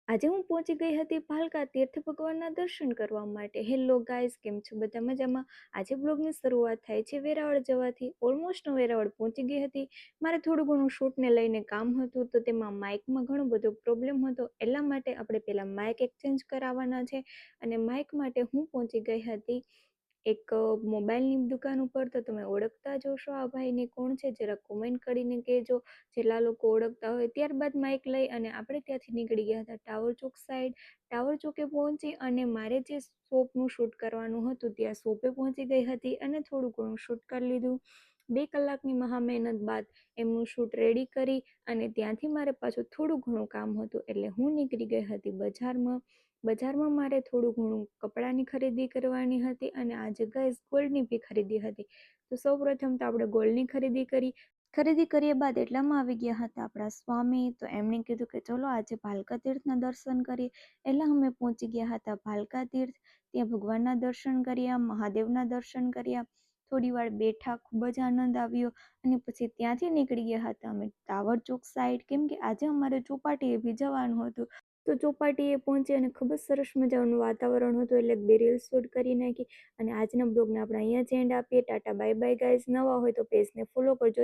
આજે હું પહોંચી ગઈ હતી ભાલકા તીર્થ ભગવાનના દર્શન કરવા માટે. હેલો ગાઈઝ, કેમ છો બધા મજામાં? આજે બ્લોગની શરૂઆત થાય છે વેરાવળ જવાથી. ઓલમોસ્ટ હું વેરાવળ પહોંચી ગઈ હતી. મારે થોડું ઘણું શૂટને લઈને કામ હતું, તો તેમાં માઇકમાં ઘણો બધો પ્રોબ્લેમ હતો. એટલા માટે આપણે પહેલાં માઇક એક્સચેન્જ કરાવવાના છે અને માઇક માટે હું પહોંચી ગઈ હતી એક મોબાઈલની દુકાન ઉપર. તો તમે ઓળખતા જ હશો આ ભાઈને કોણ છે, જરા કોમેન્ટ કરીને કહેજો જેટલા લોકો ઓળખતા હોય. ત્યારબાદ માઇક લઈ અને આપણે ત્યાંથી નીકળી ગયા હતા ટાવર ચોક સાઈડ. ટાવર ચોકે પહોંચી અને મારે જે શોપનું શૂટ કરવાનું હતું ત્યાં શોપે પહોંચી ગઈ હતી અને થોડું ઘણું શૂટ કરી લીધું. 2 કલાકની મહા મહેનત બાદ એમનું શૂટ રેડી કરી અને ત્યાંથી મારે પાછું થોડું ઘણું કામ હતું એટલે હું નીકળી ગઈ હતી બજારમાં મારે થોડું ઘણું કપડાની ખરીદી કરવાની હતી અને આજે ગાઈઝ ગોલ્ડની બી ખરીદી હતી. તો સૌપ્રથમ તો આપણે ગોલ્ડની ખરીદી કર્યા બાદ એટલામાં આવી ગયા હતા આપણા સ્વામી. તો એમણે કીધું કે ચલો આજે ભાલકા તીર્થના દર્શન કરીએ. એટલે અમે પહોંચી ગયા હતા ભાલકા તીર્થ. ત્યાં ભગવાનના દર્શન કર્યા, મહાદેવના દર્શન કર્યા, થોડી વાર બેઠા, ખૂબ જ આનંદ આવ્યો અને પછી ત્યાંથી નીકળી ગયા હતા અમે ટાવર ચોક સાઈડ, કેમ કે આજે અમારે ચોપાટીએ બી જવાનું હતું. તો ચોપાટીએ પહોંચી અને ખૂબ જ સરસ મજાનું વાતાવરણ હતું એટલે બે રીલ શૂટ કરી નાખી અને આજના બ્લોગને આપણે અહીંયા જ એન્ડ આપીએ. Tata bye bye guys. નવા હોય તો પેજને ફોલો કરજો.